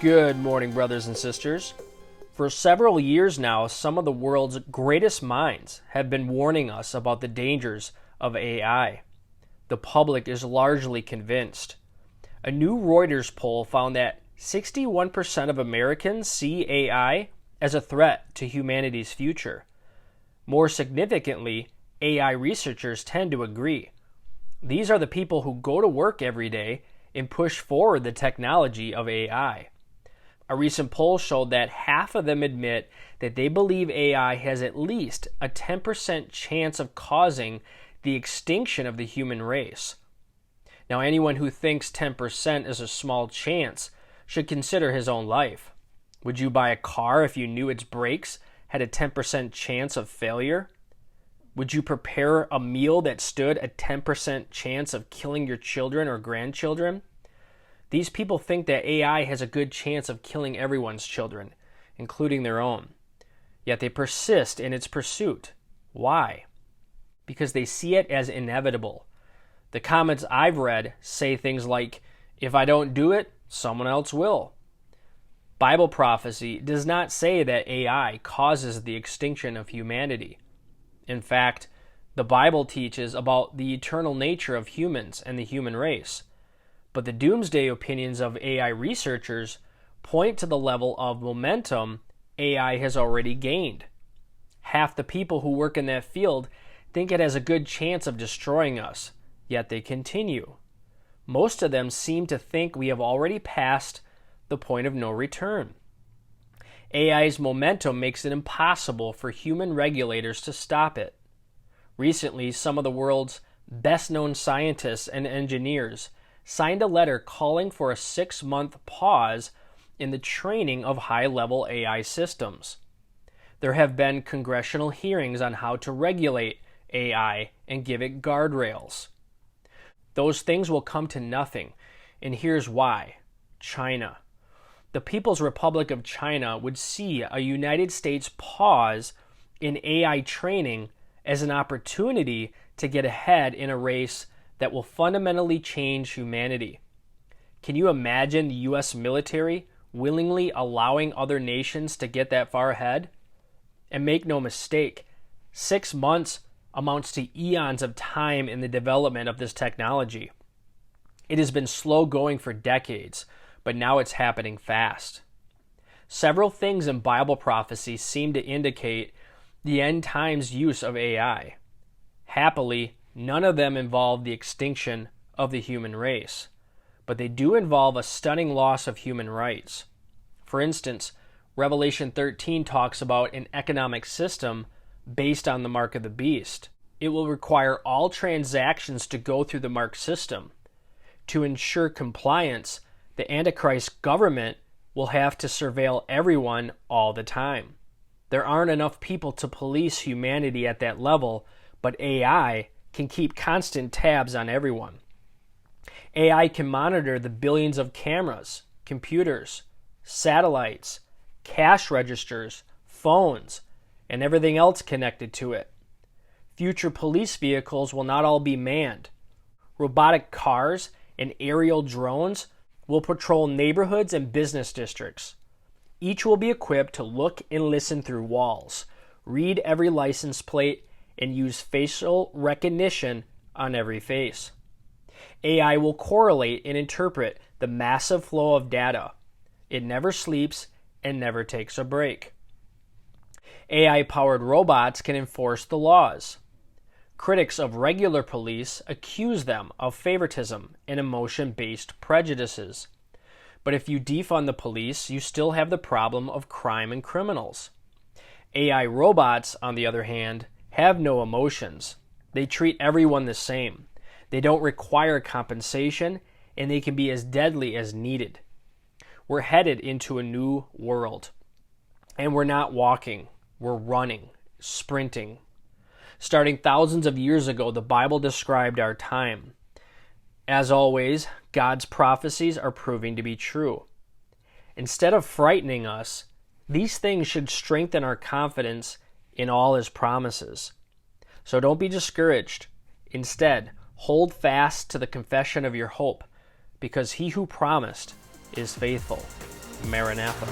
Good morning, brothers and sisters. For several years now, some of the world's greatest minds have been warning us about the dangers of AI. The public is largely convinced. A new Reuters poll found that 61% of Americans see AI as a threat to humanity's future. More significantly, AI researchers tend to agree. These are the people who go to work every day and push forward the technology of AI. A recent poll showed that half of them admit that they believe AI has at least a 10% chance of causing the extinction of the human race. Now, anyone who thinks 10% is a small chance should consider his own life. Would you buy a car if you knew its brakes had a 10% chance of failure? Would you prepare a meal that stood a 10% chance of killing your children or grandchildren? These people think that AI has a good chance of killing everyone's children, including their own. Yet they persist in its pursuit. Why? Because they see it as inevitable. The comments I've read say things like, "If I don't do it, someone else will." Bible prophecy does not say that AI causes the extinction of humanity. In fact, the Bible teaches about the eternal nature of humans and the human race. But the doomsday opinions of AI researchers point to the level of momentum AI has already gained. Half the people who work in that field think it has a good chance of destroying us, yet they continue. Most of them seem to think we have already passed the point of no return. AI's momentum makes it impossible for human regulators to stop it. Recently, some of the world's best-known scientists and engineers signed a letter calling for a 6-month pause in the training of high-level AI systems. There have been congressional hearings on how to regulate AI and give it guardrails. Those things will come to nothing, and here's why. China. The People's Republic of China would see a United States pause in AI training as an opportunity to get ahead in a race that will fundamentally change humanity. Can you imagine the U.S. military willingly allowing other nations to get that far ahead? And make no mistake, 6 months amounts to eons of time in the development of this technology. It has been slow going for decades, but now it's happening fast. Several things in Bible prophecy seem to indicate the end times use of AI. Happily, none of them involve the extinction of the human race, but they do involve a stunning loss of human rights. For instance, Revelation 13 talks about an economic system based on the mark of the beast. It will require all transactions to go through the mark system. To ensure compliance, the Antichrist government will have to surveil everyone all the time. There aren't enough people to police humanity at that level, but AI can keep constant tabs on everyone. AI can monitor the billions of cameras, computers, satellites, cash registers, phones, and everything else connected to it. Future police vehicles will not all be manned. Robotic cars and aerial drones will patrol neighborhoods and business districts. Each will be equipped to look and listen through walls, read every license plate, and use facial recognition on every face. AI will correlate and interpret the massive flow of data. It never sleeps and never takes a break. AI-powered robots can enforce the laws. Critics of regular police accuse them of favoritism and emotion-based prejudices. But if you defund the police, you still have the problem of crime and criminals. AI robots, on the other hand, have no emotions. They treat everyone the same. They don't require compensation, and they can be as deadly as needed. We're headed into a new world. And we're not walking. We're running, sprinting. Starting thousands of years ago, the Bible described our time. As always, God's prophecies are proving to be true. Instead of frightening us, these things should strengthen our confidence in all His promises. So don't be discouraged. Instead, hold fast to the confession of your hope, because He who promised is faithful. Maranatha.